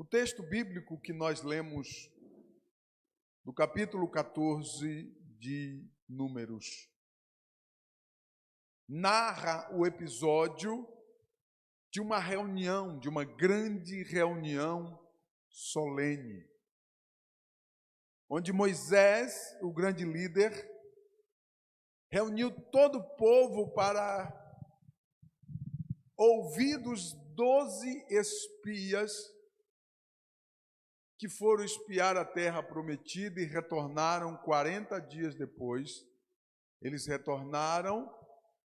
O texto bíblico que nós lemos do capítulo 14 de Números narra o episódio de uma reunião, de uma grande reunião solene, onde Moisés, o grande líder, reuniu todo o povo para ouvir dos 12 espias que foram espiar a terra prometida e retornaram 40 dias depois. Eles retornaram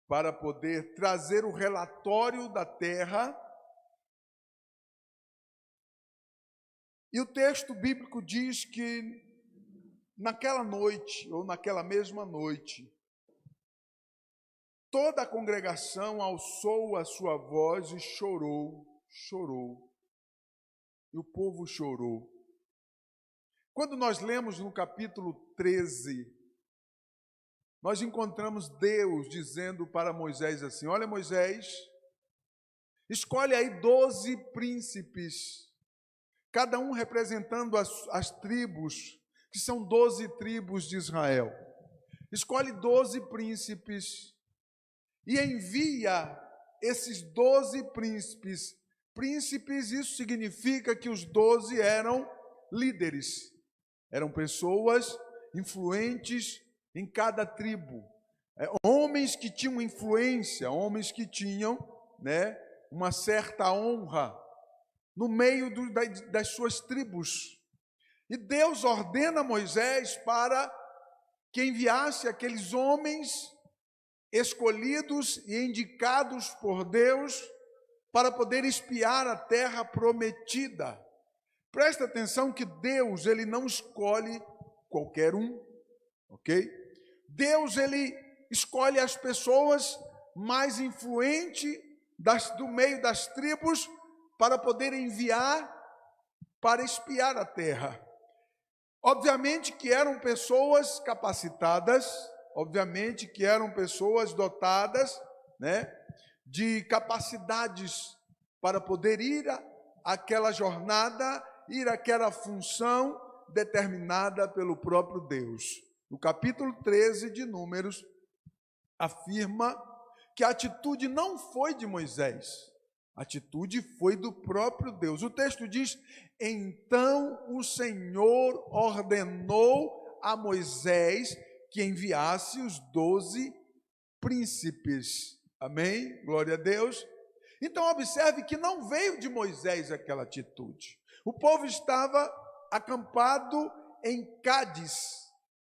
para poder trazer o relatório da terra. E o texto bíblico diz que naquela noite, ou naquela mesma noite, toda a congregação alçou a sua voz e chorou. E o povo chorou. Quando nós lemos no capítulo 13, nós encontramos Deus dizendo para Moisés assim: olha, Moisés, escolhe aí 12 príncipes, cada um representando as tribos, que são 12 tribos de Israel. Escolhe 12 príncipes e envia esses 12 príncipes. Príncipes, isso significa que os 12 eram líderes, eram pessoas influentes em cada tribo, homens que tinham influência, homens que tinham, uma certa honra no meio das suas tribos. E Deus ordena a Moisés para que enviasse aqueles homens escolhidos e indicados por Deus para poder espiar a terra prometida. Presta atenção que Deus, ele não escolhe qualquer um, ok? Deus, ele escolhe as pessoas mais influentes do meio das tribos para poder enviar para espiar a terra. Obviamente que eram pessoas capacitadas, obviamente que eram pessoas dotadas, de capacidades para poder ir àquela jornada, ir àquela função determinada pelo próprio Deus. No capítulo 13 de Números, afirma que a atitude não foi de Moisés, a atitude foi do próprio Deus. O texto diz: então o Senhor ordenou a Moisés que enviasse os 12 príncipes. Amém? Glória a Deus. Então observe que não veio de Moisés aquela atitude. O povo estava acampado em Cádiz.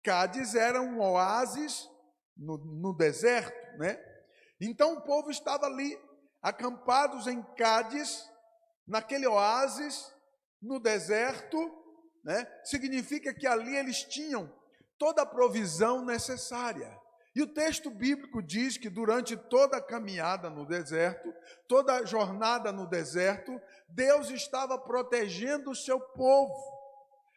Cádiz era um oásis no deserto, Então o povo estava ali, acampados em Cádiz, naquele oásis, no deserto, Significa que ali eles tinham toda a provisão necessária. E o texto bíblico diz que durante toda a caminhada no deserto, toda a jornada no deserto, Deus estava protegendo o seu povo.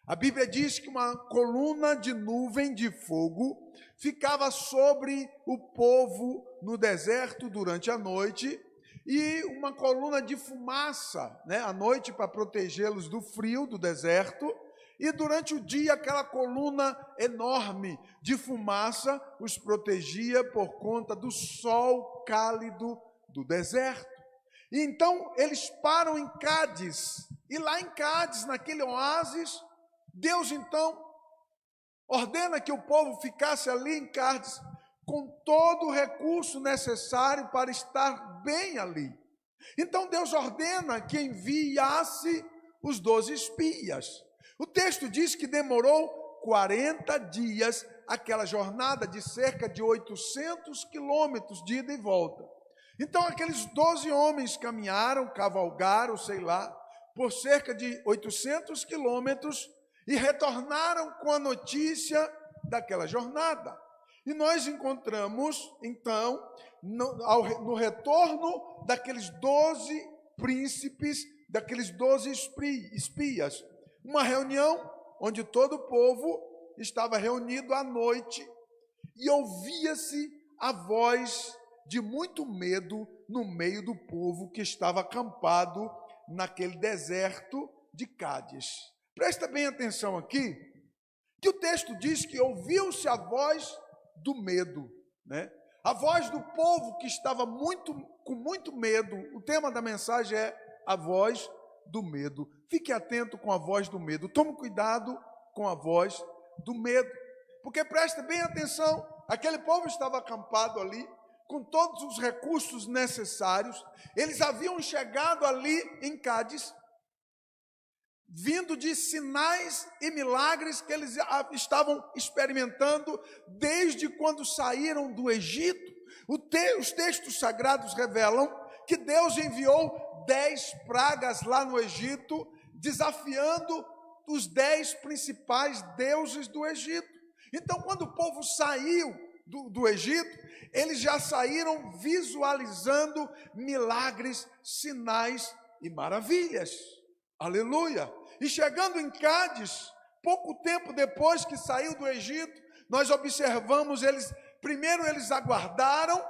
A Bíblia diz que uma coluna de nuvem de fogo ficava sobre o povo no deserto durante a noite, e uma coluna de fumaça, à noite, para protegê-los do frio do deserto. E durante o dia, aquela coluna enorme de fumaça os protegia por conta do sol cálido do deserto. E então eles param em Cádiz, e lá em Cádiz, naquele oásis, Deus então ordena que o povo ficasse ali em Cádiz com todo o recurso necessário para estar bem ali. Então Deus ordena que enviasse os 12 espias. O texto diz que demorou 40 dias, aquela jornada de cerca de 800 quilômetros de ida e volta. Então aqueles 12 homens caminharam, cavalgaram, por cerca de 800 quilômetros e retornaram com a notícia daquela jornada. E nós encontramos, então, no retorno daqueles 12 príncipes, daqueles 12 espias, uma reunião onde todo o povo estava reunido à noite, e ouvia-se a voz de muito medo no meio do povo que estava acampado naquele deserto, de Cádiz. Presta bem atenção aqui, que o texto diz que ouviu-se a voz do medo, né? A voz do povo que estava com muito medo. O tema da mensagem é a voz do medo. Fique atento com a voz do medo. Tome cuidado com a voz do medo. Porque preste bem atenção, aquele povo estava acampado ali, com todos os recursos necessários. Eles haviam chegado ali em Cádiz, vindo de sinais e milagres que eles estavam experimentando desde quando saíram do Egito. Os textos sagrados revelam que Deus enviou 10 pragas lá no Egito, desafiando os 10 principais deuses do Egito. Então, quando o povo saiu do Egito, eles já saíram visualizando milagres, sinais e maravilhas. Aleluia! E chegando em Cádiz, pouco tempo depois que saiu do Egito, nós observamos primeiro eles aguardaram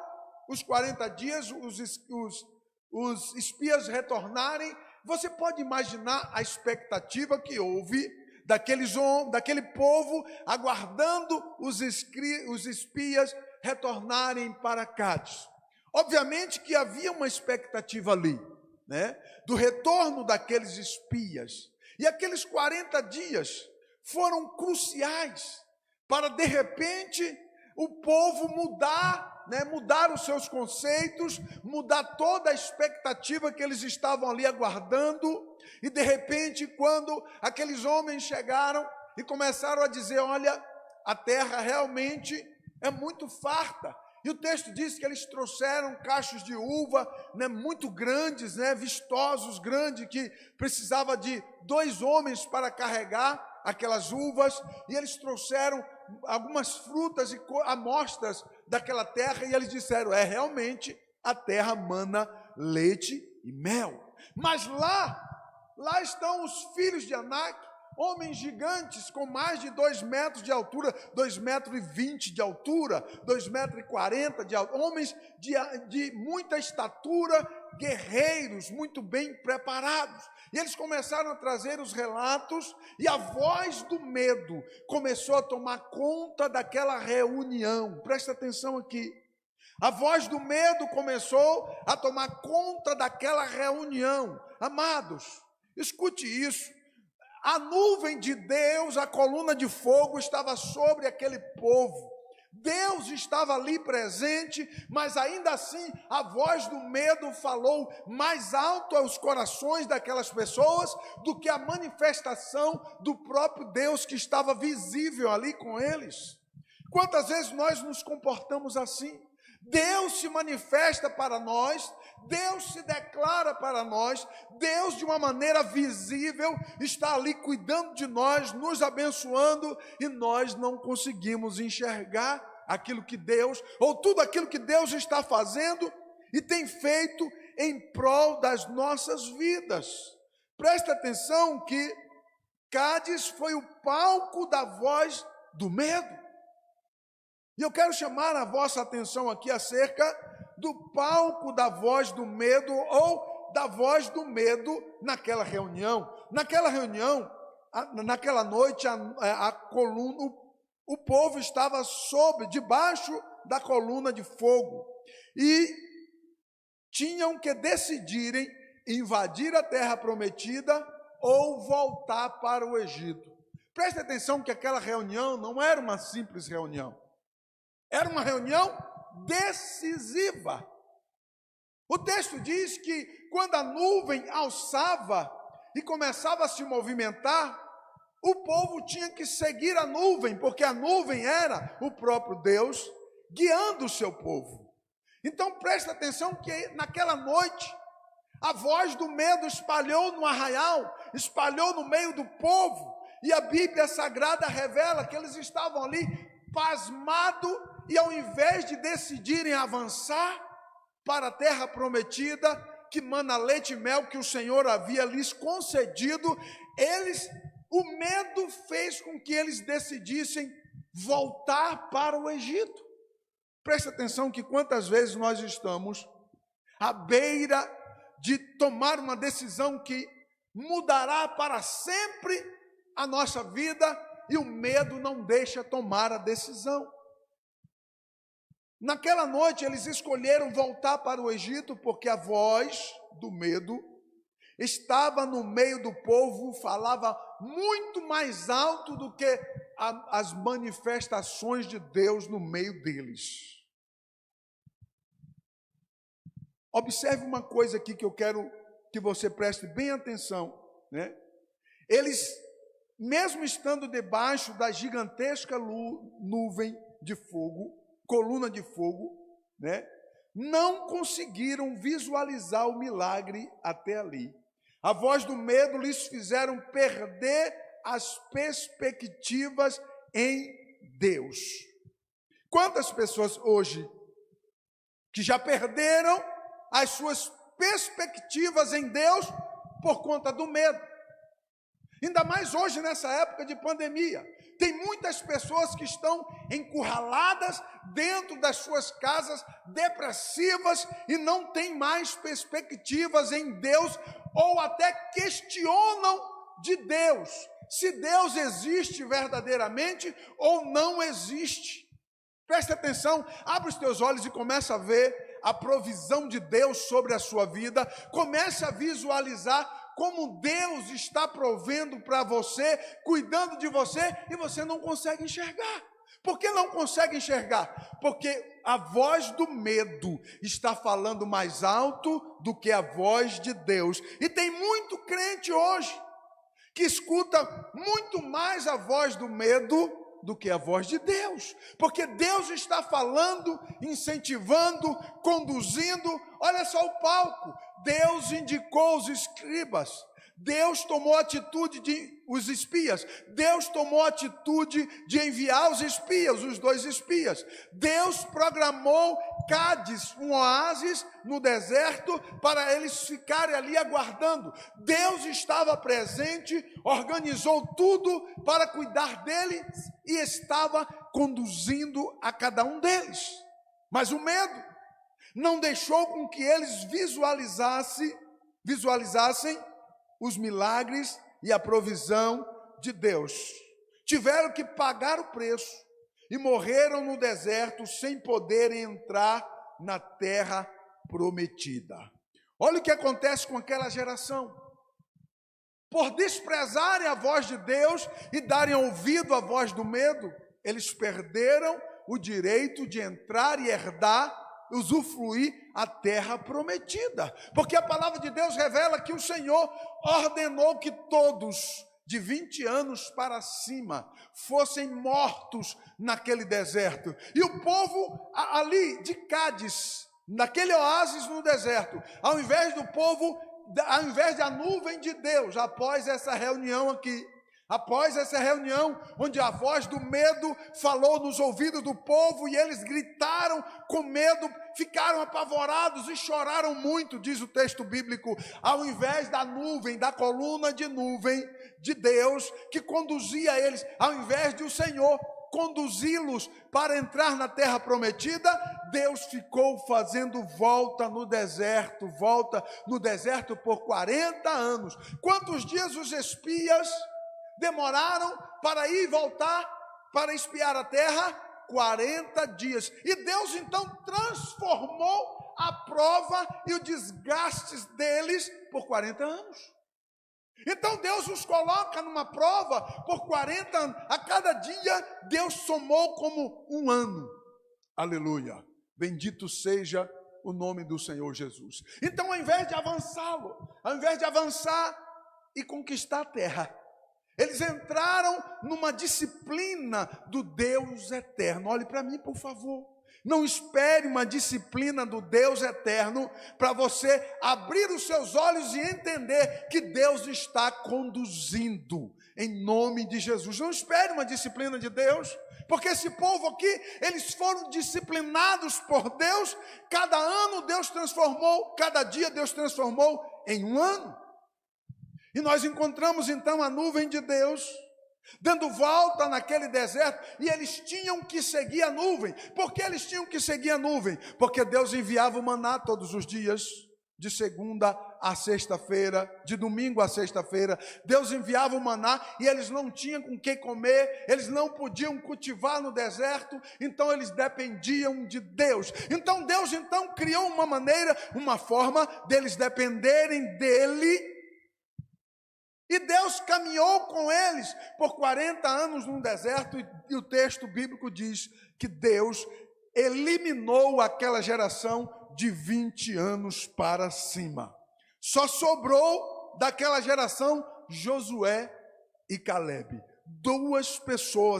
os 40 dias, os espias retornarem. Você pode imaginar a expectativa que houve daquele povo aguardando os espias retornarem para Cádiz. Obviamente que havia uma expectativa ali, né, do retorno daqueles espias. E aqueles 40 dias foram cruciais para, de repente, o povo mudar os seus conceitos, mudar toda a expectativa que eles estavam ali aguardando. E, de repente, quando aqueles homens chegaram e começaram a dizer: olha, a terra realmente é muito farta. E o texto diz que eles trouxeram cachos de uva, né, muito grandes, né, vistosos, grandes, que precisava de 2 homens para carregar aquelas uvas. E eles trouxeram algumas frutas e amostras daquela terra, e eles disseram: realmente a terra mana leite e mel. Mas lá estão os filhos de Anak, homens gigantes com mais de 2 metros de altura, 2,20 metros de altura, 2,40 metros de altura, homens de muita estatura, guerreiros, muito bem preparados. E eles começaram a trazer os relatos, e a voz do medo começou a tomar conta daquela reunião. Presta atenção aqui. A voz do medo começou a tomar conta daquela reunião. Amados, escute isso. A nuvem de Deus, a coluna de fogo estava sobre aquele povo. Deus estava ali presente, mas ainda assim a voz do medo falou mais alto aos corações daquelas pessoas do que a manifestação do próprio Deus que estava visível ali com eles. Quantas vezes nós nos comportamos assim? Deus se manifesta para nós, Deus se declara para nós, Deus de uma maneira visível está ali cuidando de nós, nos abençoando, e nós não conseguimos enxergar aquilo que Deus, ou tudo aquilo que Deus está fazendo e tem feito em prol das nossas vidas. Presta atenção que Cádiz foi o palco da voz do medo. E eu quero chamar a vossa atenção aqui acerca do palco da voz do medo, ou da voz do medo naquela reunião. Naquela reunião, naquela noite, a coluna, o povo estava debaixo da coluna de fogo, e tinham que decidirem invadir a terra prometida ou voltar para o Egito. Preste atenção que aquela reunião não era uma simples reunião. Era uma reunião decisiva. O texto diz que quando a nuvem alçava e começava a se movimentar, o povo tinha que seguir a nuvem, porque a nuvem era o próprio Deus guiando o seu povo. Então presta atenção que naquela noite a voz do medo espalhou no arraial, espalhou no meio do povo, e a Bíblia Sagrada revela que eles estavam ali pasmados, e ao invés de decidirem avançar para a terra prometida, que mana leite e mel, que o Senhor havia lhes concedido, o medo fez com que eles decidissem voltar para o Egito. Presta atenção que quantas vezes nós estamos à beira de tomar uma decisão que mudará para sempre a nossa vida e o medo não deixa tomar a decisão. Naquela noite eles escolheram voltar para o Egito porque a voz do medo estava no meio do povo, falava muito mais alto do que as manifestações de Deus no meio deles. Observe uma coisa aqui que eu quero que você preste bem atenção, né? Eles, mesmo estando debaixo da gigantesca nuvem de fogo, coluna de fogo, né? Não conseguiram visualizar o milagre até ali. A voz do medo lhes fizeram perder as perspectivas em Deus. Quantas pessoas hoje que já perderam as suas perspectivas em Deus por conta do medo? Ainda mais hoje, nessa época de pandemia. Tem muitas pessoas que estão encurraladas dentro das suas casas, depressivas, e não têm mais perspectivas em Deus, ou até questionam de Deus, se Deus existe verdadeiramente ou não existe. Preste atenção, abre os teus olhos e começa a ver a provisão de Deus sobre a sua vida, comece a visualizar como Deus está provendo para você, cuidando de você, e você não consegue enxergar. Por que não consegue enxergar? Porque a voz do medo está falando mais alto do que a voz de Deus. E tem muito crente hoje que escuta muito mais a voz do medo do que a voz de Deus, porque Deus está falando, incentivando, conduzindo. Olha só o palco, Deus indicou os escribas, Deus tomou a atitude os espias, Deus tomou a atitude de enviar os espias, os 2 espias. Deus programou Cádiz, um oásis no deserto, para eles ficarem ali aguardando. Deus estava presente, organizou tudo para cuidar deles e estava conduzindo a cada um deles. Mas o medo não deixou com que eles visualizassem os milagres e a provisão de Deus. Tiveram que pagar o preço e morreram no deserto sem poderem entrar na terra prometida. Olha o que acontece com aquela geração. Por desprezarem a voz de Deus e darem ouvido à voz do medo, eles perderam o direito de entrar e herdar, usufruir a terra prometida, porque a palavra de Deus revela que o Senhor ordenou que todos de 20 anos para cima fossem mortos naquele deserto, e o povo ali de Cádiz, naquele oásis no deserto, ao invés da nuvem de Deus, após essa reunião aqui, após essa reunião, onde a voz do medo falou nos ouvidos do povo, e eles gritaram com medo, ficaram apavorados e choraram muito, diz o texto bíblico. Ao invés da nuvem, da coluna de nuvem de Deus, que conduzia eles, ao invés de o Senhor conduzi-los para entrar na terra prometida, Deus ficou fazendo volta no deserto por 40 anos. Quantos dias os espias demoraram para ir e voltar, para espiar a terra? 40 dias. E Deus então transformou a prova e o desgaste deles por 40 anos. Então Deus os coloca numa prova por 40 anos. A cada dia Deus somou como um ano. Aleluia. Bendito seja o nome do Senhor Jesus. Então, ao invés de avançar e conquistar a terra, eles entraram numa disciplina do Deus eterno. Olhe para mim, por favor. Não espere uma disciplina do Deus eterno para você abrir os seus olhos e entender que Deus está conduzindo em nome de Jesus. Não espere uma disciplina de Deus, porque esse povo aqui, eles foram disciplinados por Deus. Cada ano Deus transformou, cada dia Deus transformou em um ano. E nós encontramos então a nuvem de Deus dando volta naquele deserto, e eles tinham que seguir a nuvem. Por que eles tinham que seguir a nuvem? Porque Deus enviava o maná todos os dias. de segunda a sexta-feira, de domingo a sexta-feira. Deus enviava o maná e eles não tinham com que comer, eles não podiam cultivar no deserto, então eles dependiam de Deus. Então Deus criou uma maneira, uma forma deles dependerem dele. E Deus caminhou com eles por 40 anos no deserto, e o texto bíblico diz que Deus eliminou aquela geração de 20 anos para cima. Só sobrou daquela geração Josué e Calebe.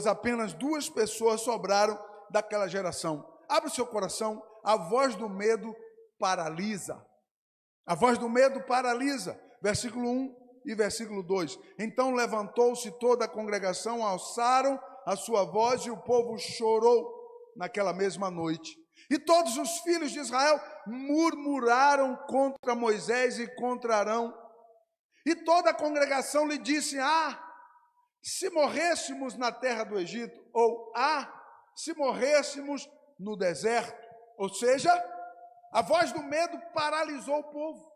Apenas duas pessoas sobraram daquela geração. Abra o seu coração, a voz do medo paralisa. A voz do medo paralisa. Versículo 1 e versículo 2. Então levantou-se toda a congregação, alçaram a sua voz e o povo chorou naquela mesma noite. E todos os filhos de Israel murmuraram contra Moisés e contra Arão. E toda a congregação lhe disse: se morrêssemos na terra do Egito, ou se morrêssemos no deserto. Ou seja, a voz do medo paralisou o povo.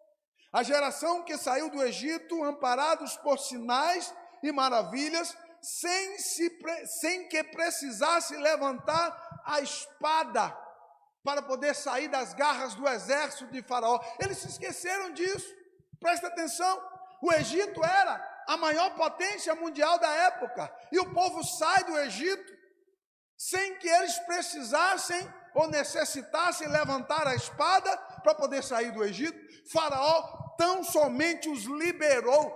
A geração que saiu do Egito, amparados por sinais e maravilhas, sem que precisasse levantar a espada para poder sair das garras do exército de Faraó. Eles se esqueceram disso. Presta atenção, o Egito era a maior potência mundial da época, e o povo sai do Egito sem que eles precisassem ou necessitassem levantar a espada para poder sair do Egito. Faraó tão somente os libertou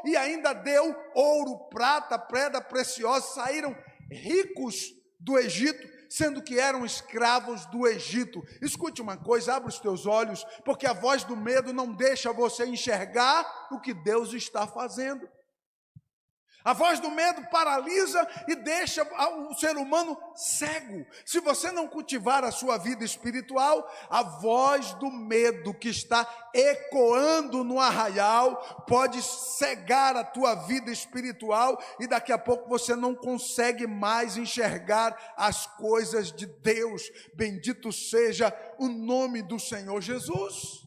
e ainda deu ouro, prata, pedra preciosa. Saíram ricos do Egito, sendo que eram escravos do Egito. Escute uma coisa, abre os teus olhos, porque a voz do medo não deixa você enxergar o que Deus está fazendo. A voz do medo paralisa e deixa o ser humano cego. Se você não cultivar a sua vida espiritual, a voz do medo que está ecoando no arraial pode cegar a tua vida espiritual, e daqui a pouco você não consegue mais enxergar as coisas de Deus. Bendito seja o nome do Senhor Jesus.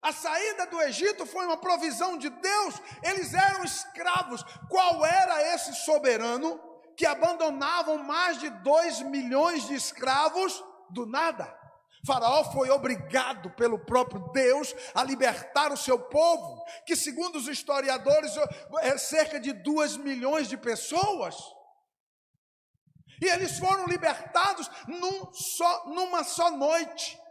A saída do Egito foi uma provisão de Deus. Eles eram escravos. Qual era esse soberano que abandonavam mais de 2 milhões de escravos do nada? Faraó foi obrigado pelo próprio Deus a libertar o seu povo, que segundo os historiadores é cerca de 2 milhões de pessoas. E eles foram libertados numa só noite.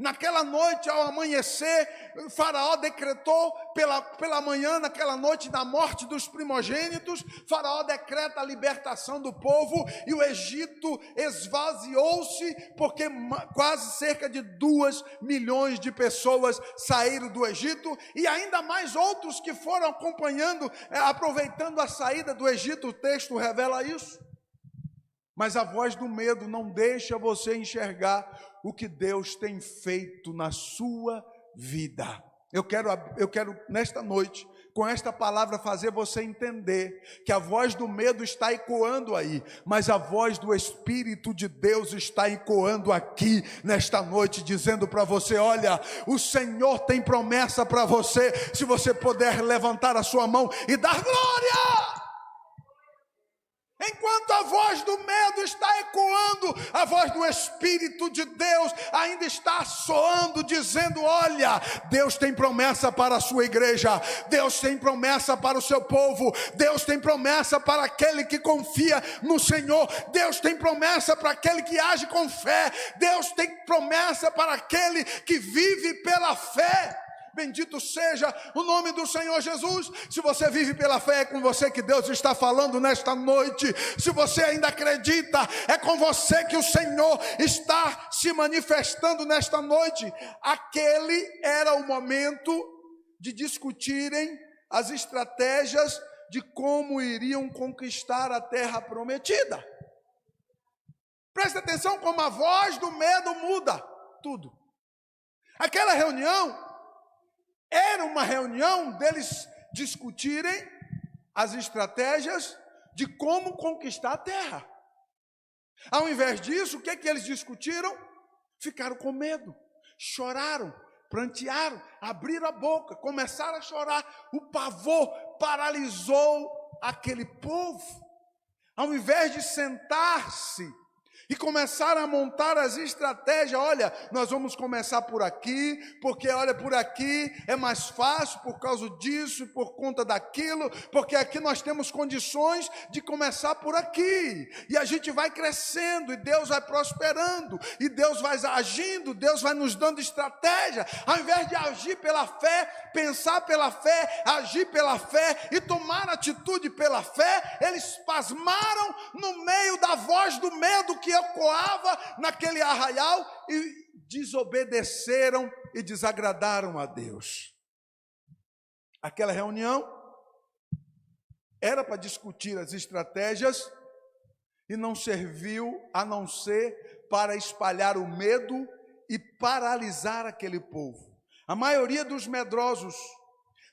Naquela noite, ao amanhecer, o Faraó decretou pela manhã, naquela noite da morte dos primogênitos, Faraó decreta a libertação do povo, e o Egito esvaziou-se, porque quase cerca de 2 milhões de pessoas saíram do Egito, e ainda mais outros que foram acompanhando, aproveitando a saída do Egito. O texto revela isso. Mas a voz do medo não deixa você enxergar o que Deus tem feito na sua vida. Eu quero nesta noite, com esta palavra, fazer você entender que a voz do medo está ecoando aí, mas a voz do Espírito de Deus está ecoando aqui nesta noite, dizendo para você: olha, o Senhor tem promessa para você, se você puder levantar a sua mão e dar glória. Enquanto a voz do medo está ecoando, a voz do Espírito de Deus ainda está soando, dizendo: olha, Deus tem promessa para a sua igreja, Deus tem promessa para o seu povo, Deus tem promessa para aquele que confia no Senhor, Deus tem promessa para aquele que age com fé, Deus tem promessa para aquele que vive pela fé. Bendito seja o nome do Senhor Jesus. Se você vive pela fé, é com você que Deus está falando nesta noite. Se você ainda acredita, é com você que o Senhor está se manifestando nesta noite. Aquele era o momento de discutirem as estratégias de como iriam conquistar a terra prometida. Presta atenção como a voz do medo muda tudo. Aquela reunião era uma reunião deles discutirem as estratégias de como conquistar a terra. Ao invés disso, o que eles discutiram? Ficaram com medo. choraram, prantearam, abriram a boca, começaram a chorar. O pavor paralisou aquele povo. Ao invés de sentar-se e começaram a montar as estratégias, olha, nós vamos começar por aqui, porque olha, por aqui é mais fácil, por causa disso, por conta daquilo, porque aqui nós temos condições de começar por aqui, e a gente vai crescendo, e Deus vai prosperando, e Deus vai agindo, Deus vai nos dando estratégia. Ao invés de agir pela fé, pensar pela fé, agir pela fé, e tomar atitude pela fé, eles pasmaram no meio da voz do medo que ecoava naquele arraial e desobedeceram e desagradaram a Deus. Aquela reunião era para discutir as estratégias e não serviu a não ser para espalhar o medo e paralisar aquele povo. A maioria dos medrosos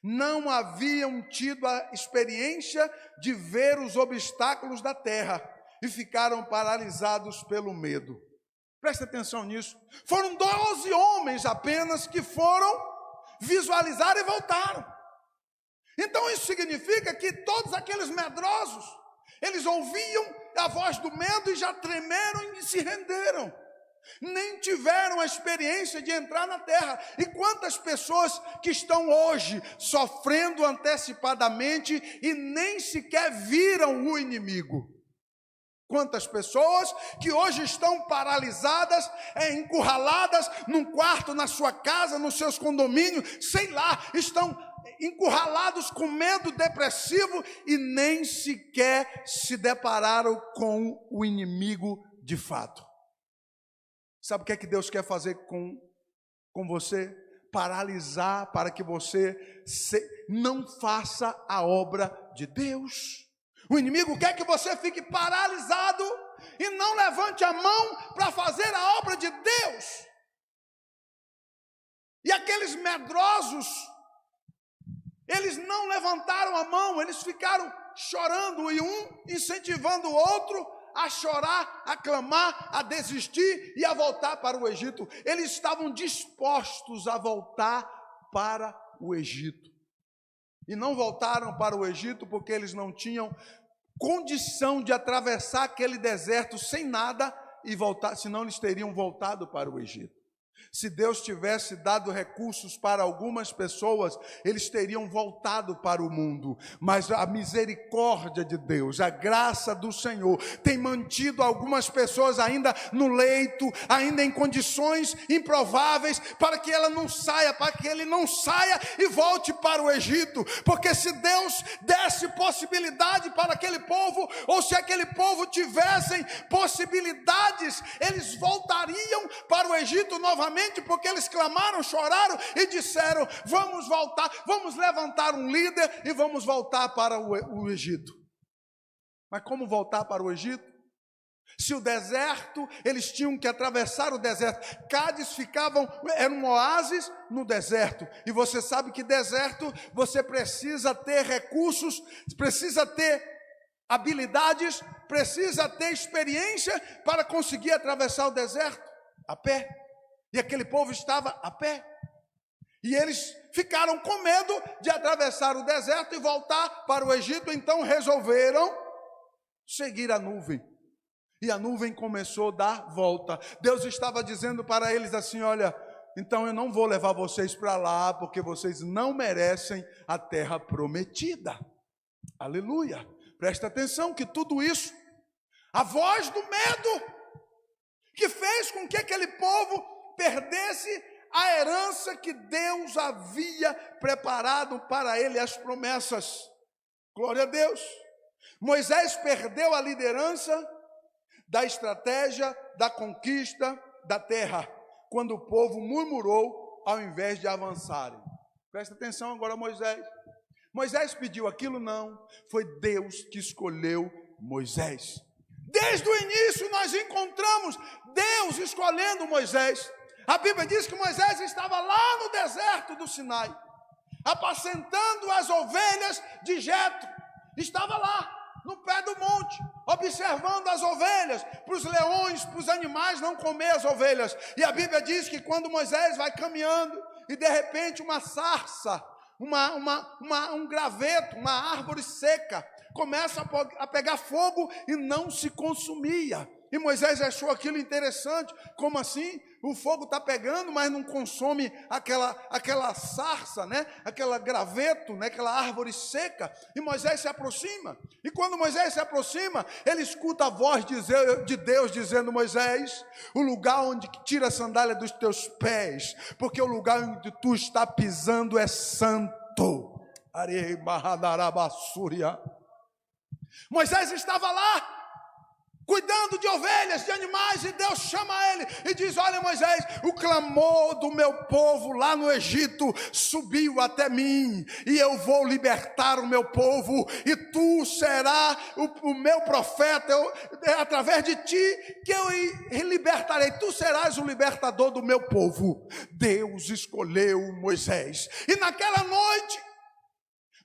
não haviam tido a experiência de ver os obstáculos da terra e ficaram paralisados pelo medo. Presta atenção nisso. Foram 12 homens apenas que foram visualizar e voltaram. Então isso significa que todos aqueles medrosos, eles ouviam a voz do medo e já tremeram e se renderam. Nem tiveram a experiência de entrar na terra. E quantas pessoas que estão hoje sofrendo antecipadamente e nem sequer viram o inimigo. Quantas pessoas que hoje estão paralisadas, encurraladas num quarto, na sua casa, nos seus condomínios, sei lá, estão encurralados com medo depressivo e nem sequer se depararam com o inimigo de fato. Sabe o que é que Deus quer fazer com você? Paralisar para que você não faça a obra de Deus. O inimigo quer que você fique paralisado e não levante a mão para fazer a obra de Deus. E aqueles medrosos, eles não levantaram a mão, eles ficaram chorando e um incentivando o outro a chorar, a clamar, a desistir e a voltar para o Egito. Eles estavam dispostos a voltar para o Egito. E não voltaram para o Egito porque eles não tinham condição de atravessar aquele deserto sem nada e voltar, senão eles teriam voltado para o Egito. Se Deus tivesse dado recursos para algumas pessoas, eles teriam voltado para o mundo. Mas a misericórdia de Deus, a graça do Senhor, tem mantido algumas pessoas ainda no leito, ainda em condições improváveis, para que ela não saia, para que ele não saia e volte para o Egito. Porque se Deus desse possibilidade para aquele povo, ou se aquele povo tivessem possibilidades, eles voltariam para o Egito novamente, porque eles clamaram, choraram e disseram: vamos voltar, vamos levantar um líder e vamos voltar para o Egito. Mas como voltar para o Egito? Se o deserto, eles tinham que atravessar o deserto. Cádiz era um oásis no deserto. E você sabe que deserto, você precisa ter recursos, precisa ter habilidades, precisa ter experiência para conseguir atravessar o deserto a pé. E aquele povo estava a pé. E eles ficaram com medo de atravessar o deserto e voltar para o Egito. Então resolveram seguir a nuvem. E a nuvem começou a dar volta. Deus estava dizendo para eles assim: olha, então eu não vou levar vocês para lá, porque vocês não merecem a terra prometida. Aleluia. Presta atenção que tudo isso, a voz do medo, que fez com que aquele povo perdesse a herança que Deus havia preparado para ele, as promessas. Glória a Deus. Moisés perdeu a liderança da estratégia da conquista da terra, quando o povo murmurou ao invés de avançarem. Presta atenção agora, Moisés. Moisés pediu aquilo? Não. Foi Deus que escolheu Moisés. Desde o início nós encontramos Deus escolhendo Moisés. A Bíblia diz que Moisés estava lá no deserto do Sinai, apacentando as ovelhas de Jetro. Estava lá. no pé do monte, observando as ovelhas, para os leões, para os animais não comer as ovelhas. E a Bíblia diz que quando Moisés vai caminhando, e de repente uma sarça, um graveto, uma árvore seca, começa a pegar fogo e não se consumia. E Moisés achou aquilo interessante. Como assim? O fogo está pegando, mas não consome aquela sarça, né? Aquela graveto, né? Aquela árvore seca. E Moisés se aproxima. E quando Moisés se aproxima, ele escuta a voz de Deus dizendo: Moisés, o lugar onde tira a sandália dos teus pés, porque o lugar onde tu está pisando é santo. Arei Mahadarabassúria. Moisés estava lá, cuidando de ovelhas, de animais, e Deus chama ele e diz: olha, Moisés, o clamor do meu povo lá no Egito subiu até mim, e eu vou libertar o meu povo, e tu serás o meu profeta, é através de ti que eu libertarei, tu serás o libertador do meu povo. Deus escolheu Moisés, e naquela noite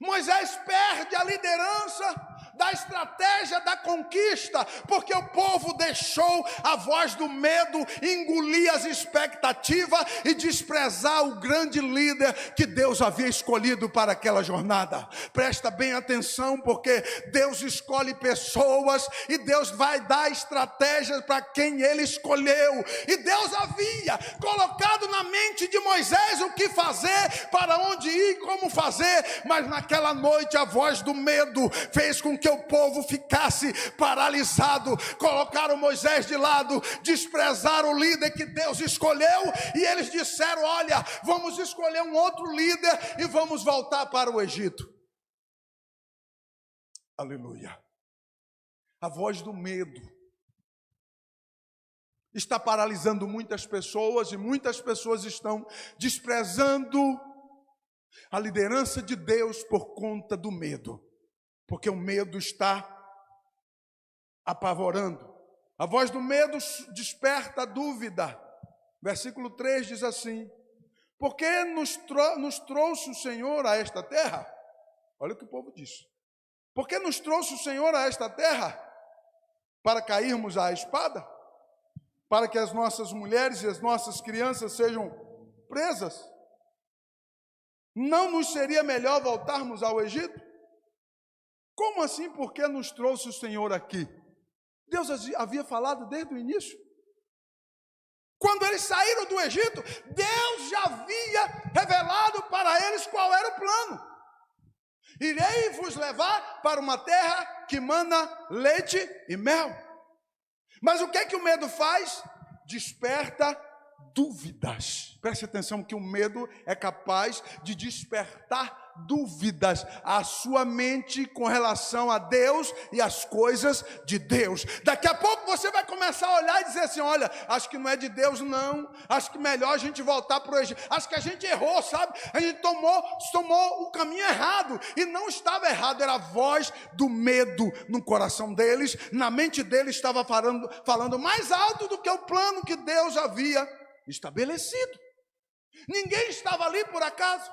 Moisés perde a liderança da estratégia da conquista, porque o povo deixou a voz do medo engolir as expectativas e desprezar o grande líder que Deus havia escolhido para aquela jornada. Presta bem atenção, porque Deus escolhe pessoas e Deus vai dar estratégias para quem Ele escolheu. E Deus havia colocado na mente de Moisés o que fazer, para onde ir, como fazer, mas naquela noite a voz do medo fez com que o povo ficasse paralisado. Colocaram Moisés de lado, desprezaram o líder que Deus escolheu, e eles disseram: olha, vamos escolher um outro líder e vamos voltar para o Egito. Aleluia. A voz do medo está paralisando muitas pessoas, e muitas pessoas estão desprezando a liderança de Deus por conta do medo, porque o medo está apavorando. A voz do medo desperta a dúvida. Versículo 3 diz assim: por que nos trouxe o Senhor a esta terra? Olha o que o povo diz. Por que nos trouxe o Senhor a esta terra? Para cairmos à espada? Para que as nossas mulheres e as nossas crianças sejam presas? Não nos seria melhor voltarmos ao Egito? Como assim, por que nos trouxe o Senhor aqui? Deus havia falado desde o início. Quando eles saíram do Egito, Deus já havia revelado para eles qual era o plano. Irei vos levar para uma terra que mana leite e mel. Mas o que é que o medo faz? Desperta dúvidas. Preste atenção que o medo é capaz de despertar dúvidas à sua mente com relação a Deus e as coisas de Deus. Daqui a pouco você vai começar a olhar e dizer assim: olha, acho que não é de Deus não, acho que melhor a gente voltar para o Egito, acho que a gente errou, sabe? A gente tomou o caminho errado, e não estava errado, era a voz do medo no coração deles, na mente deles estava falando mais alto do que o plano que Deus havia estabelecido. Ninguém estava ali por acaso.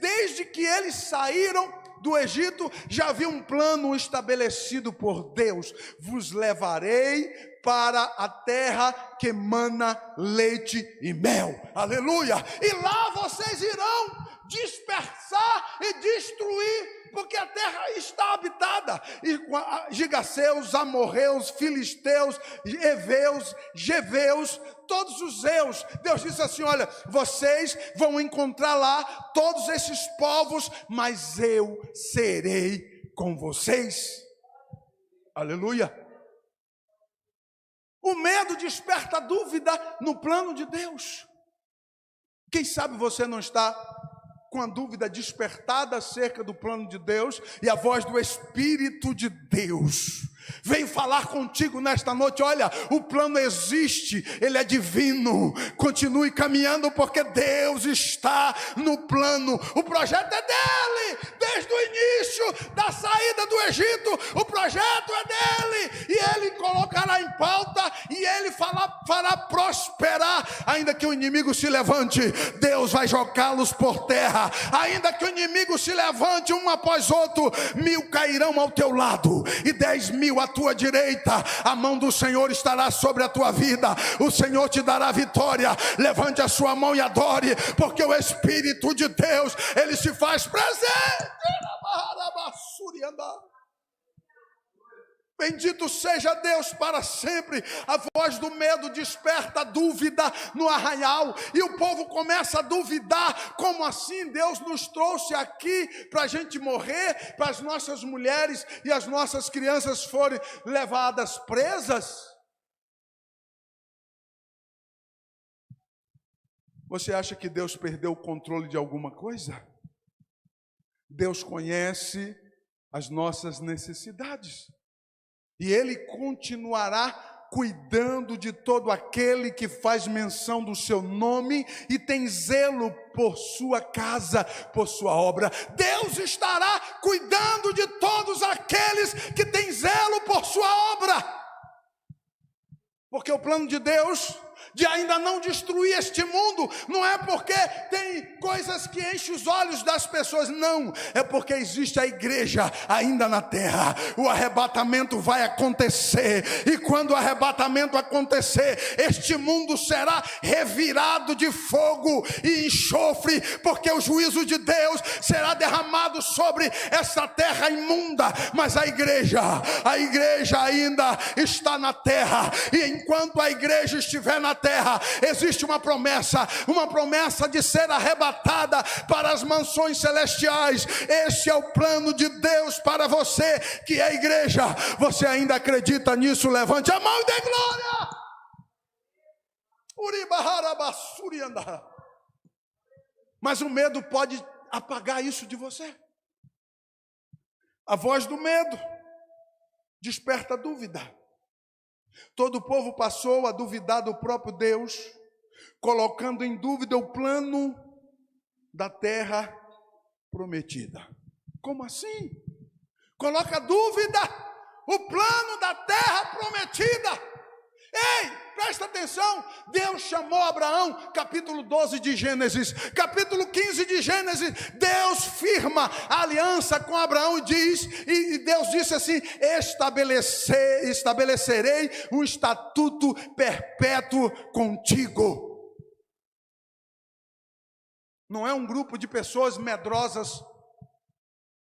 Desde que eles saíram do Egito, já havia um plano estabelecido por Deus: vos levarei para a terra que mana leite e mel. Aleluia! E lá vocês irão dispersar e destruir, porque a terra está habitada, e gigaseus, amorreus, filisteus, heveus, jeveus, todos os zeus. Deus disse assim: olha, vocês vão encontrar lá todos esses povos, mas eu serei com vocês. Aleluia. O medo desperta dúvida no plano de Deus. Quem sabe você não está com a dúvida despertada acerca do plano de Deus, e a voz do Espírito de Deus veio falar contigo nesta noite: olha, o plano existe, ele é divino, continue caminhando, porque Deus está no plano, o projeto é dele, desde o início da saída do Egito, o projeto é dele, e ele colocará em pauta, e ele fará prosperar ainda que o inimigo se levante, Deus vai jogá-los por terra. Ainda que o inimigo se levante um após outro, 1000 cairão ao teu lado e 10.000 à tua direita. A mão do Senhor estará sobre a tua vida, o Senhor te dará vitória. Levante a sua mão e adore, porque o Espírito de Deus, ele se faz presente. Bendito seja Deus para sempre. A voz do medo desperta a dúvida no arraial, e o povo começa a duvidar: como assim Deus nos trouxe aqui para a gente morrer, para as nossas mulheres e as nossas crianças forem levadas presas? Você acha que Deus perdeu o controle de alguma coisa? Deus conhece as nossas necessidades, e Ele continuará cuidando de todo aquele que faz menção do seu nome e tem zelo por sua casa, por sua obra. Deus estará cuidando de todos aqueles que têm zelo por sua obra. Porque o plano de Deus de ainda não destruir este mundo não é porque tem coisas que enchem os olhos das pessoas, não, é porque existe a igreja ainda na terra. O arrebatamento vai acontecer, e quando o arrebatamento acontecer, este mundo será revirado de fogo e enxofre, porque o juízo de Deus será derramado sobre essa terra imunda. Mas a igreja ainda está na terra, e enquanto a igreja estiver na terra, existe uma promessa de ser arrebatada para as mansões celestiais. Esse é o plano de Deus para você, que é a igreja. Você ainda acredita nisso? Levante a mão e dê glória. Mas o medo pode apagar isso de você. A voz do medo desperta dúvida. Todo o povo passou a duvidar do próprio Deus, colocando em dúvida o plano da terra prometida. Como assim? Coloca dúvida o plano da terra prometida. Ei, presta atenção, Deus chamou Abraão, capítulo 12 de Gênesis, capítulo 15 de Gênesis, Deus firma a aliança com Abraão e Deus disse assim: estabelecerei um estatuto perpétuo contigo. Não é um grupo de pessoas medrosas,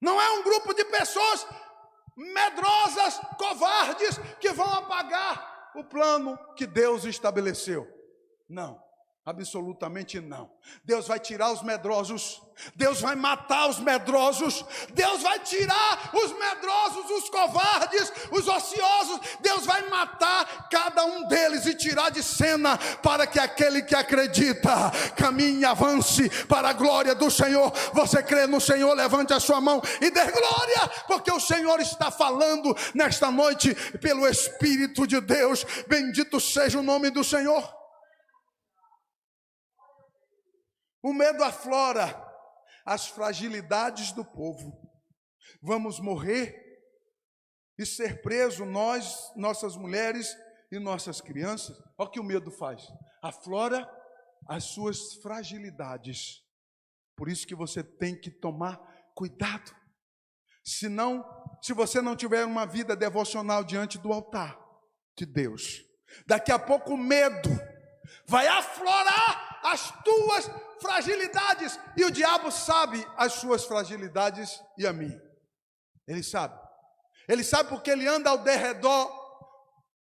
não é um grupo de pessoas medrosas, covardes, que vão apagar o plano que Deus estabeleceu. Não, absolutamente não. Deus vai tirar os medrosos, Deus vai matar os medrosos, Deus vai tirar os medrosos, os covardes, os ociosos. Deus vai matar cada um deles e tirar de cena, para que aquele que acredita caminhe e avance para a glória do Senhor. Você crê no Senhor? Levante a sua mão e dê glória, porque o Senhor está falando nesta noite pelo Espírito de Deus. Bendito seja o nome do Senhor. O medo aflora as fragilidades do povo. Vamos morrer e ser presos, nós, nossas mulheres e nossas crianças. Olha o que o medo faz: aflora as suas fragilidades. Por isso que você tem que tomar cuidado. Se você não tiver uma vida devocional diante do altar de Deus, daqui a pouco o medo vai aflorar as tuas fragilidades, e o diabo sabe as suas fragilidades e a minha. Ele sabe porque ele anda ao derredor,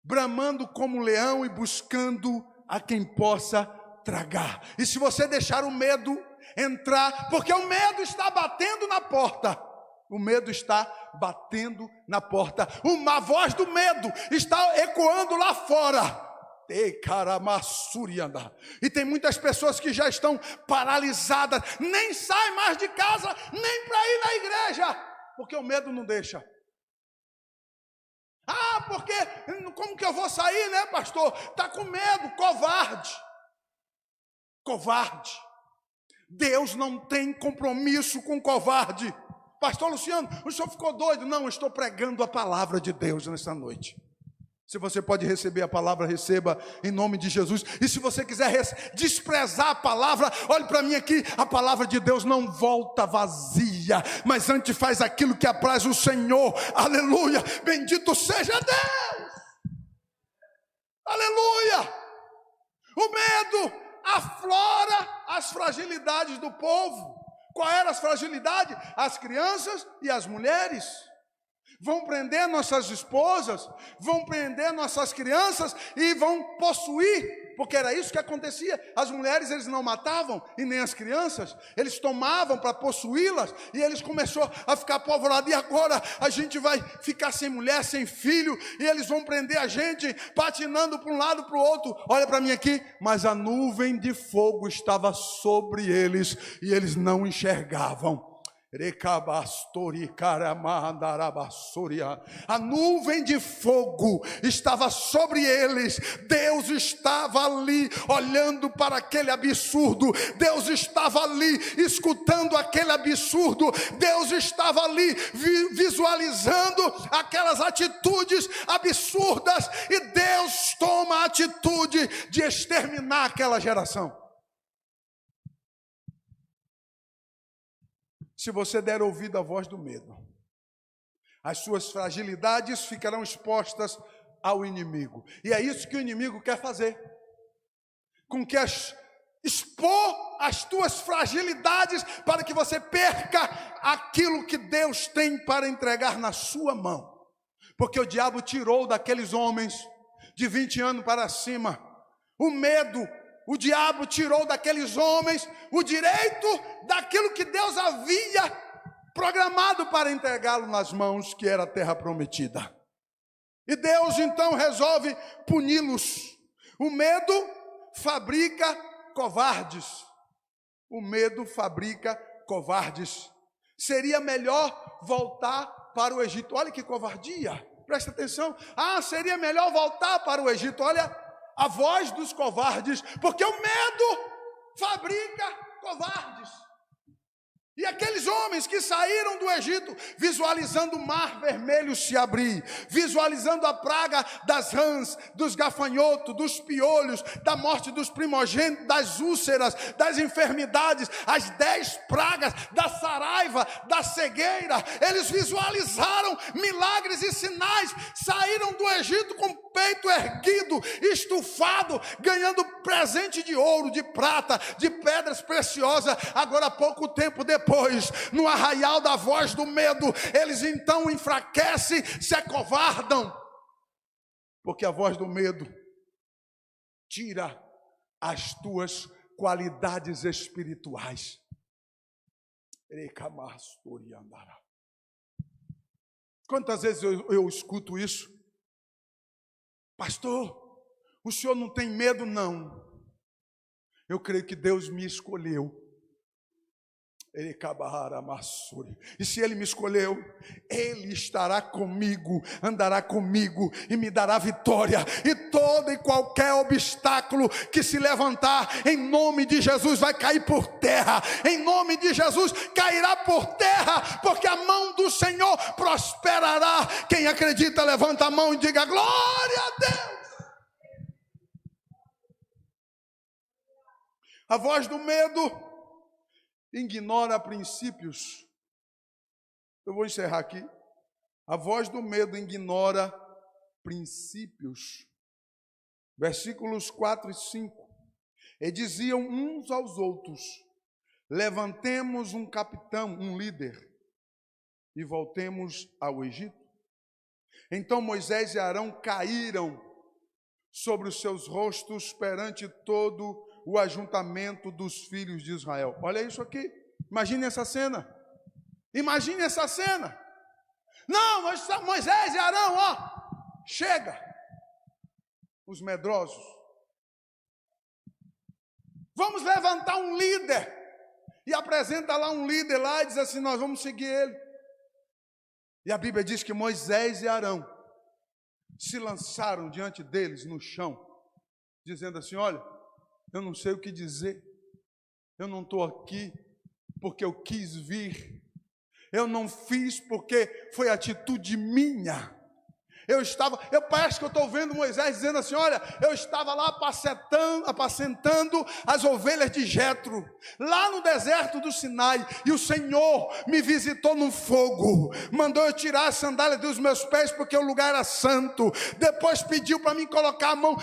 bramando como um leão e buscando a quem possa tragar. E se você deixar o medo entrar, porque o medo está batendo na porta, o medo está batendo na porta, uma voz do medo está ecoando lá fora. E tem muitas pessoas que já estão paralisadas, nem saem mais de casa, nem para ir na igreja, porque o medo não deixa. Porque como que eu vou sair, né, pastor? Está com medo, covarde. Deus não tem compromisso com covarde. Pastor Luciano, o senhor ficou doido? Não, eu estou pregando a palavra de Deus nessa noite. Se você pode receber a palavra, receba em nome de Jesus. E se você quiser desprezar a palavra, olhe para mim aqui. A palavra de Deus não volta vazia, mas antes faz aquilo que apraz o Senhor. Aleluia, bendito seja Deus. Aleluia. O medo aflora as fragilidades do povo. Qual era as fragilidades? As crianças e as mulheres. Vão prender nossas esposas, vão prender nossas crianças e vão possuir, porque era isso que acontecia. As mulheres eles não matavam e nem as crianças, eles tomavam para possuí-las e eles começaram a ficar apavorados. E agora a gente vai ficar sem mulher, sem filho, e eles vão prender a gente, patinando para um lado para o outro. Olha para mim aqui, mas a nuvem de fogo estava sobre eles e eles não enxergavam. A nuvem de fogo estava sobre eles. Deus estava ali olhando para aquele absurdo. Deus estava ali escutando aquele absurdo. Deus estava ali visualizando aquelas atitudes absurdas. E Deus toma a atitude de exterminar aquela geração. Se você der ouvido à voz do medo, as suas fragilidades ficarão expostas ao inimigo. E é isso que o inimigo quer fazer. Com que expor as tuas fragilidades para que você perca aquilo que Deus tem para entregar na sua mão. Porque o diabo tirou daqueles homens de 20 anos para cima o medo. O diabo tirou daqueles homens o direito daquilo que Deus havia programado para entregá-lo nas mãos, que era a terra prometida. E Deus então resolve puni-los. O medo fabrica covardes. O medo fabrica covardes. Seria melhor voltar para o Egito. Olha que covardia. Presta atenção. Seria melhor voltar para o Egito. Olha a voz dos covardes, porque o medo fabrica covardes. E aqueles homens que saíram do Egito, visualizando o mar vermelho se abrir, visualizando a praga das rãs, dos gafanhotos, dos piolhos, da morte dos primogênitos, das úlceras, das enfermidades, as 10 pragas, da saraiva, da cegueira, eles visualizaram milagres e sinais, saíram do Egito com o peito erguido, estufado, ganhando presente de ouro, de prata, de pedras preciosas. Agora, pouco tempo depois, no arraial da voz do medo, eles então enfraquecem, se acovardam, porque a voz do medo tira as tuas qualidades espirituais. Quantas vezes eu escuto isso? Pastor, o senhor não tem medo? Não. Eu creio que Deus me escolheu. E se Ele me escolheu, Ele estará comigo, andará comigo e me dará vitória. E todo e qualquer obstáculo que se levantar, em nome de Jesus, vai cair por terra. Em nome de Jesus, cairá por terra, porque a mão do Senhor prosperará. Quem acredita, levanta a mão e diga glória a Deus. A voz do medo ignora princípios. Eu vou encerrar aqui. A voz do medo ignora princípios. Versículos 4 e 5. E diziam uns aos outros: levantemos um capitão, um líder, e voltemos ao Egito. Então Moisés e Arão caíram sobre os seus rostos perante todo o ajuntamento dos filhos de Israel. Olha isso aqui. Imagine essa cena. Imagine essa cena. Não, Moisés e Arão, chega. Os medrosos. Vamos levantar um líder. E apresenta lá um líder lá e diz assim: nós vamos seguir ele. E a Bíblia diz que Moisés e Arão se lançaram diante deles no chão, dizendo assim: olha, eu não sei o que dizer, eu não estou aqui porque eu quis vir, eu não fiz porque foi atitude minha, Parece que eu estou vendo Moisés dizendo assim: olha, eu estava lá apacentando as ovelhas de Jetro, lá no deserto do Sinai, e o Senhor me visitou num fogo, mandou eu tirar a sandália dos meus pés, porque o lugar era santo, depois pediu para mim colocar a mão,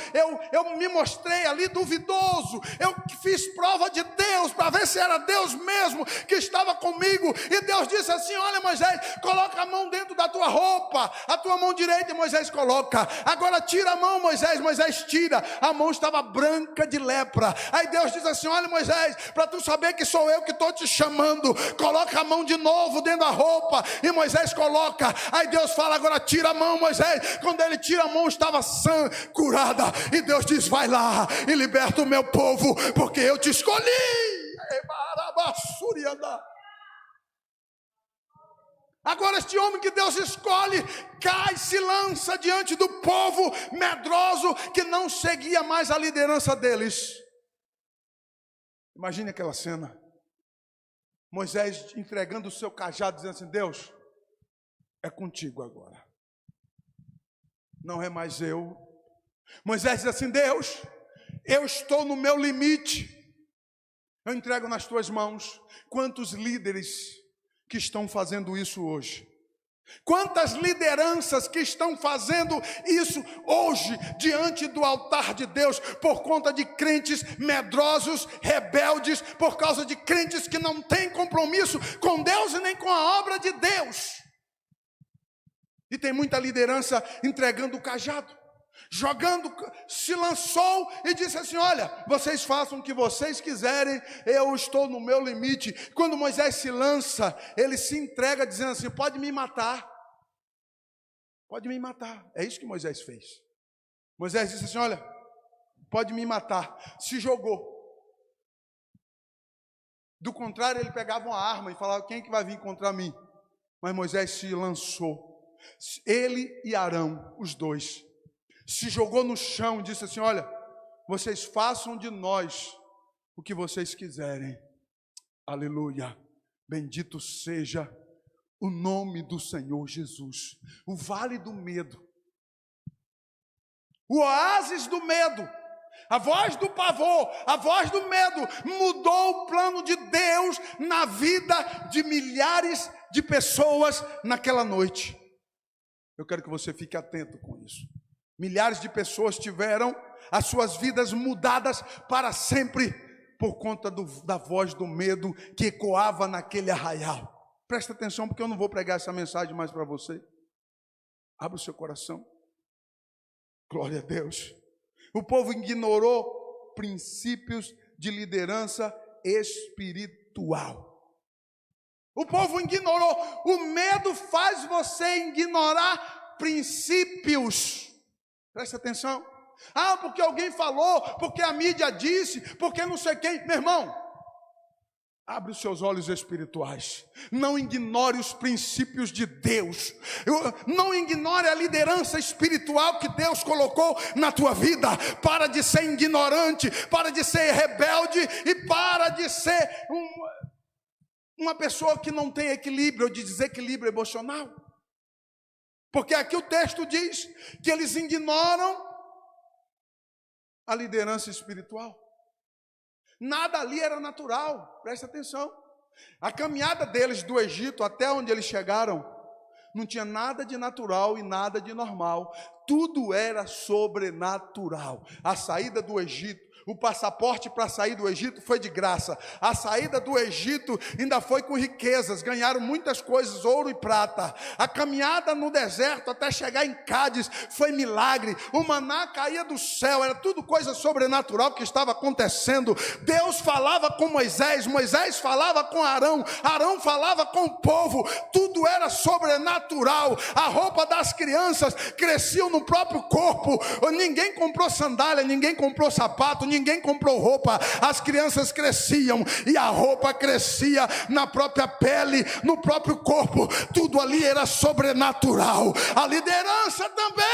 eu me mostrei ali duvidoso, eu fiz prova de Deus, para ver se era Deus mesmo que estava comigo, e Deus disse assim: olha Moisés, coloca a mão dentro da tua roupa, a tua mão direita, Moisés coloca, agora tira a mão, Moisés tira, a mão estava branca de lepra. Aí Deus diz assim: olha Moisés, para tu saber que sou eu que estou te chamando, coloca a mão de novo dentro da roupa, e Moisés coloca. Aí Deus fala: agora tira a mão, Moisés. Quando ele tira a mão, estava sã, curada, e Deus diz: vai lá e liberta o meu povo, porque eu te escolhi. Agora este homem que Deus escolhe cai, se lança diante do povo medroso que não seguia mais a liderança deles. Imagine aquela cena, Moisés entregando o seu cajado, dizendo assim: Deus, é contigo agora, não é mais eu. Moisés diz assim: Deus, eu estou no meu limite, eu entrego nas tuas mãos. Quantos líderes que estão fazendo isso hoje? Quantas lideranças que estão fazendo isso hoje diante do altar de Deus, por conta de crentes medrosos, rebeldes, por causa de crentes que não têm compromisso com Deus e nem com a obra de Deus. E tem muita liderança entregando o cajado, jogando, se lançou e disse assim: olha, vocês façam o que vocês quiserem, eu estou no meu limite. Quando Moisés se lança, ele se entrega dizendo assim: pode me matar, pode me matar. É isso que Moisés fez. Moisés disse assim: olha, pode me matar. Se jogou. Do contrário, ele pegava uma arma e falava: quem é que vai vir contra mim? Mas Moisés se lançou, ele e Arão, os dois, se jogou no chão e disse assim: olha, vocês façam de nós o que vocês quiserem. Aleluia, bendito seja o nome do Senhor Jesus. O vale do medo, o oásis do medo, a voz do pavor, a voz do medo, mudou o plano de Deus na vida de milhares de pessoas naquela noite. Eu quero que você fique atento com isso. Milhares de pessoas tiveram as suas vidas mudadas para sempre por conta da voz do medo que ecoava naquele arraial. Presta atenção, porque eu não vou pregar essa mensagem mais para você. Abra o seu coração. Glória a Deus. O povo ignorou princípios de liderança espiritual. O povo ignorou. O medo faz você ignorar princípios. Presta atenção. Ah, porque alguém falou, porque a mídia disse, porque não sei quem. Meu irmão, abre os seus olhos espirituais. Não ignore os princípios de Deus. Não ignore a liderança espiritual que Deus colocou na tua vida. Para de ser ignorante, para de ser rebelde e para de ser uma pessoa que não tem equilíbrio ou de desequilíbrio emocional. Porque aqui o texto diz que eles ignoram a liderança espiritual. Nada ali era natural, presta atenção. A caminhada deles do Egito até onde eles chegaram, não tinha nada de natural e nada de normal. Tudo era sobrenatural. A saída do Egito, o passaporte para sair do Egito foi de graça. A saída do Egito ainda foi com riquezas, ganharam muitas coisas, ouro e prata. A caminhada no deserto até chegar em Cádiz foi milagre. O maná caía do céu, era tudo coisa sobrenatural que estava acontecendo. Deus falava com Moisés, Moisés falava com Arão, Arão falava com o povo. Tudo era sobrenatural. A roupa das crianças crescia no próprio corpo. Ninguém comprou sandália, ninguém comprou sapato, ninguém comprou roupa. As crianças cresciam e a roupa crescia na própria pele, no próprio corpo. Tudo ali era sobrenatural. A liderança também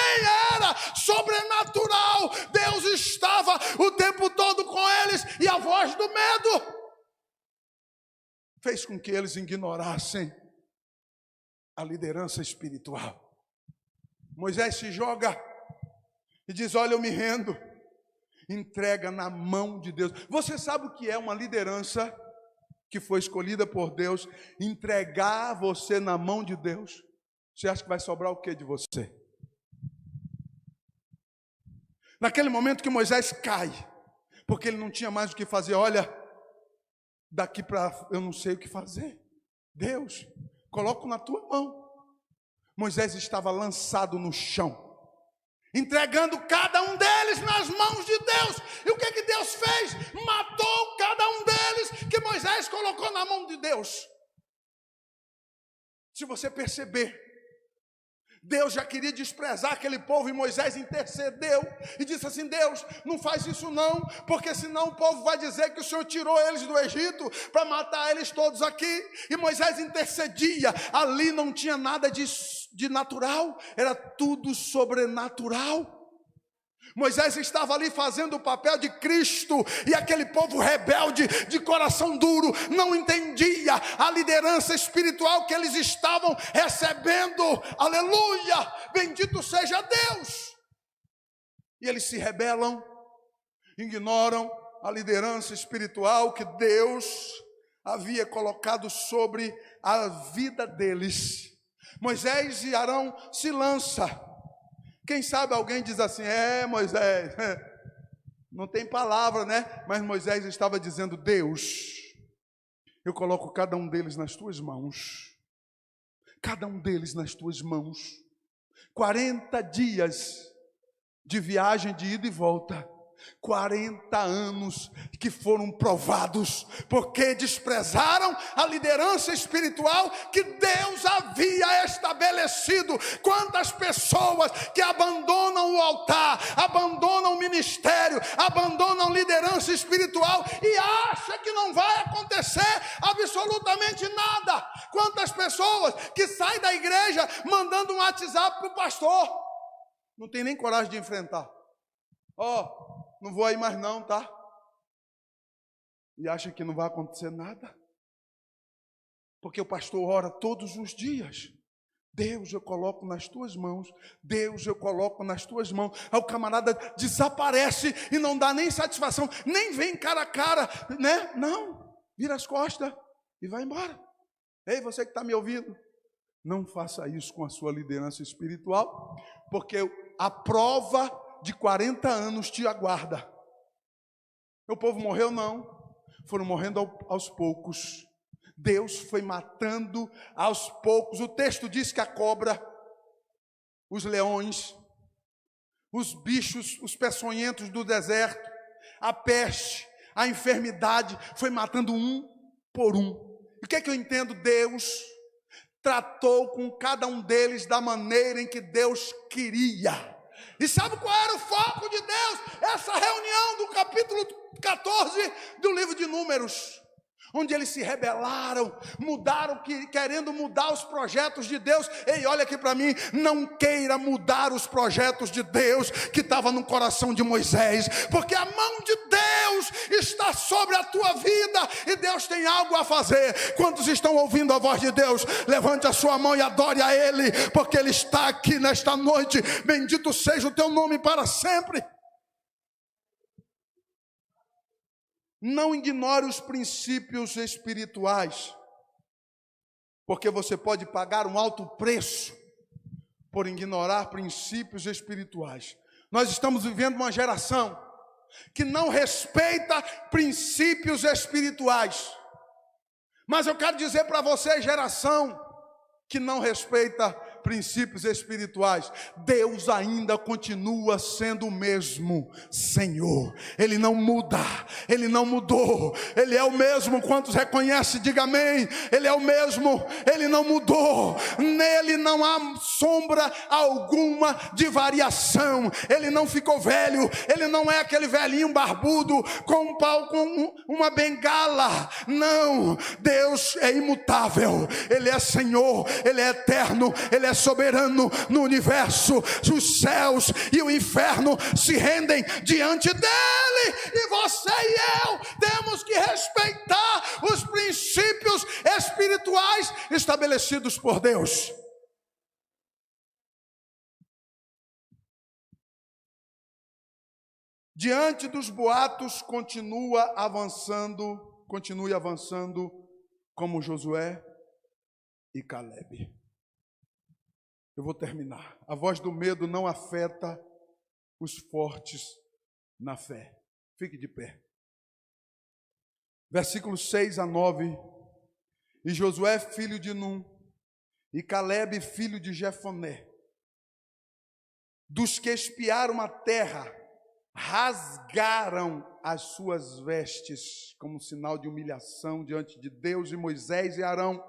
era sobrenatural. Deus estava o tempo todo com eles e a voz do medo fez com que eles ignorassem a liderança espiritual. Moisés se joga e diz: olha, eu me rendo. Entrega na mão de Deus. Você sabe o que é uma liderança que foi escolhida por Deus? Entregar você na mão de Deus. Você acha que vai sobrar o que de você? Naquele momento que Moisés cai, porque ele não tinha mais o que fazer. Olha, daqui para eu não sei o que fazer. Deus, coloco na tua mão. Moisés estava lançado no chão, entregando cada um deles nas mãos de Deus. E o que Deus fez? Matou cada um deles que Moisés colocou na mão de Deus. Se você perceber, Deus já queria desprezar aquele povo e Moisés intercedeu e disse assim: Deus, não faz isso não, porque senão o povo vai dizer que o Senhor tirou eles do Egito para matar eles todos aqui. E Moisés intercedia. Ali não tinha nada de natural, era tudo sobrenatural. Moisés estava ali fazendo o papel de Cristo, e aquele povo rebelde, de coração duro, não entendia a liderança espiritual que eles estavam recebendo. Aleluia! Bendito seja Deus! E eles se rebelam, ignoram a liderança espiritual que Deus havia colocado sobre a vida deles. Moisés e Arão se lançam. Quem sabe alguém diz assim: Moisés, não tem palavra, né? Mas Moisés estava dizendo: Deus, eu coloco cada um deles nas tuas mãos. Cada um deles nas tuas mãos. 40 dias de viagem de ida e volta. 40 anos que foram provados, porque desprezaram a liderança espiritual que Deus havia estabelecido. Quantas pessoas que abandonam o altar, abandonam o ministério, abandonam liderança espiritual e acham que não vai acontecer absolutamente nada. Quantas pessoas que saem da igreja mandando um WhatsApp para o pastor, não tem nem coragem de enfrentar. Não vou aí mais não, tá? E acha que não vai acontecer nada. Porque o pastor ora todos os dias. Deus, eu coloco nas tuas mãos. Deus, eu coloco nas tuas mãos. Aí o camarada desaparece e não dá nem satisfação, nem vem cara a cara, né? Não, vira as costas e vai embora. Ei, você que está me ouvindo, não faça isso com a sua liderança espiritual, porque a prova de 40 anos te aguarda. O povo morreu? Não. Foram morrendo aos poucos. Deus foi matando aos poucos. O texto diz que a cobra, os leões, os bichos, os peçonhentos do deserto, a peste, a enfermidade, foi matando um por um. E o que é que eu entendo? Deus tratou com cada um deles da maneira em que Deus queria. E sabe qual era o foco de Deus? Essa reunião do capítulo 14 do livro de Números, onde eles se rebelaram, mudaram, querendo mudar os projetos de Deus. Ei, olha aqui para mim, não queira mudar os projetos de Deus que estava no coração de Moisés, porque a mão de Deus está sobre a tua vida e Deus tem algo a fazer. Quantos estão ouvindo a voz de Deus? Levante a sua mão e adore a Ele, porque Ele está aqui nesta noite. Bendito seja o teu nome para sempre. Não ignore os princípios espirituais, porque você pode pagar um alto preço por ignorar princípios espirituais. Nós estamos vivendo uma geração que não respeita princípios espirituais. Mas eu quero dizer para você, geração que não respeita princípios espirituais, Deus ainda continua sendo o mesmo Senhor. Ele não muda, Ele não mudou, Ele é o mesmo. Quantos reconhecem, diga amém. Ele é o mesmo, Ele não mudou, nele não há sombra alguma de variação. Ele não ficou velho, Ele não é aquele velhinho barbudo com um pau, com uma bengala. Não, Deus é imutável, Ele é Senhor, Ele é eterno, Ele é soberano no universo. Os céus e o inferno se rendem diante dele, e você e eu temos que respeitar os princípios espirituais estabelecidos por Deus. diante dos boatos, continue avançando como Josué e Calebe. Eu vou terminar. A voz do medo não afeta os fortes na fé. Fique de pé. Versículos 6 a 9. E Josué, filho de Num, e Calebe, filho de Jefoné, dos que espiaram a terra, rasgaram as suas vestes como sinal de humilhação diante de Deus, e Moisés e Arão,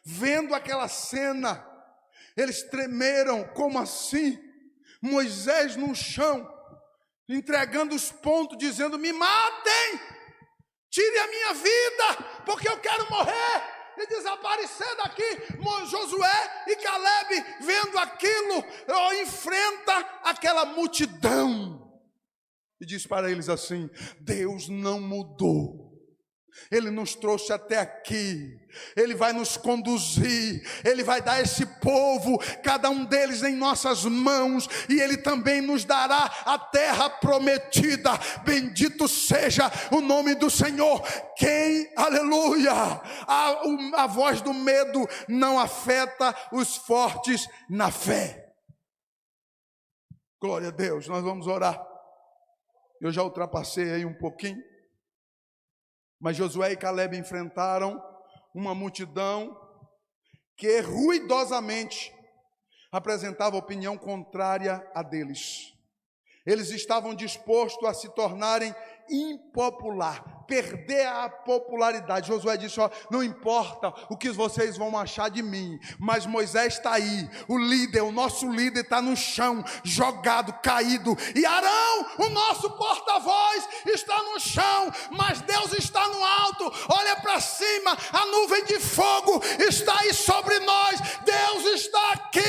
vendo aquela cena, eles tremeram. Como assim? Moisés no chão, entregando os pontos, dizendo: me matem, tire a minha vida, porque eu quero morrer e desaparecer daqui. Josué e Calebe, vendo aquilo, enfrenta aquela multidão e diz para eles assim: Deus não mudou. Ele nos trouxe até aqui, Ele vai nos conduzir, Ele vai dar esse povo, cada um deles em nossas mãos, e Ele também nos dará a terra prometida. Bendito seja o nome do Senhor. Aleluia, a voz do medo não afeta os fortes na fé. Glória a Deus. Nós vamos orar. Eu já ultrapassei aí um pouquinho, mas Josué e Calebe enfrentaram uma multidão que ruidosamente apresentava opinião contrária a deles. Eles estavam dispostos a se tornarem impopular, perder a popularidade. Josué disse: não importa o que vocês vão achar de mim, mas Moisés está aí, o líder, o nosso líder está no chão, jogado, caído, e Arão, o nosso porta-voz, está no chão, mas Deus está no alto. Olha para cima, a nuvem de fogo está aí sobre nós, Deus está aqui,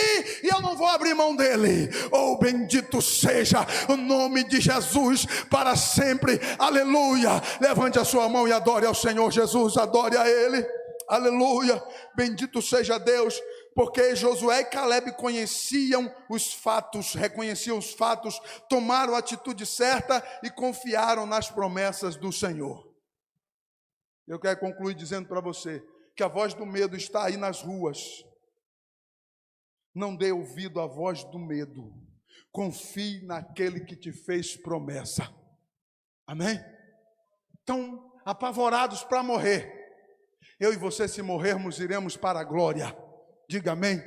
e eu não vou abrir mão dele. Oh, bendito seja o nome de Jesus para sempre. Aleluia. Levante a sua mão e adore ao Senhor Jesus, adore a Ele. Aleluia. Bendito seja Deus, porque Josué e Calebe conheciam os fatos, reconheciam os fatos, tomaram a atitude certa e confiaram nas promessas do Senhor. Eu quero concluir dizendo para você que a voz do medo está aí nas ruas. Não dê ouvido à voz do medo. Confie naquele que te fez promessa. Amém? Estão apavorados para morrer. Eu e você, se morrermos, iremos para a glória. Diga amém.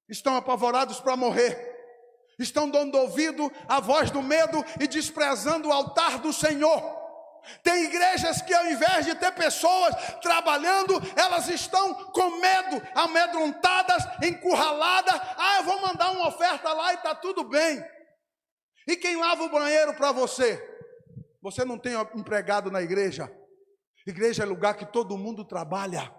Estão apavorados para morrer. Estão dando ouvido à voz do medo e desprezando o altar do Senhor. Tem igrejas que, ao invés de ter pessoas trabalhando, elas estão com medo, amedrontadas, encurraladas. Eu vou mandar uma oferta lá e está tudo bem. E quem lava o banheiro para você? Você não tem empregado na igreja? Igreja é lugar que todo mundo trabalha.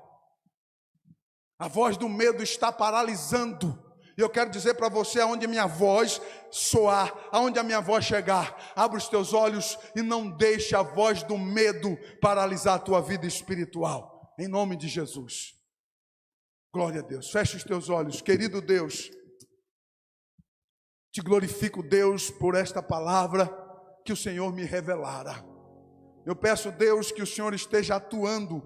A voz do medo está paralisando. E eu quero dizer para você, aonde a minha voz soar, aonde a minha voz chegar, abre os teus olhos e não deixe a voz do medo paralisar a tua vida espiritual. Em nome de Jesus. Glória a Deus. Feche os teus olhos. Querido Deus, te glorifico, Deus, por esta palavra que o Senhor me revelara. Eu peço, Deus, que o Senhor esteja atuando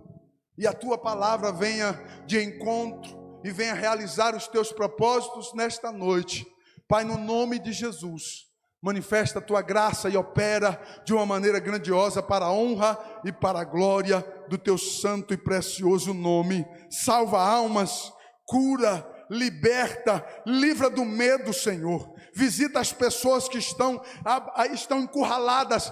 e a tua palavra venha de encontro e venha realizar os teus propósitos nesta noite. Pai, no nome de Jesus, manifesta a tua graça e opera de uma maneira grandiosa para a honra e para a glória do teu santo e precioso nome. Salva almas, cura, liberta, livra do medo, Senhor. Visita as pessoas que estão encurraladas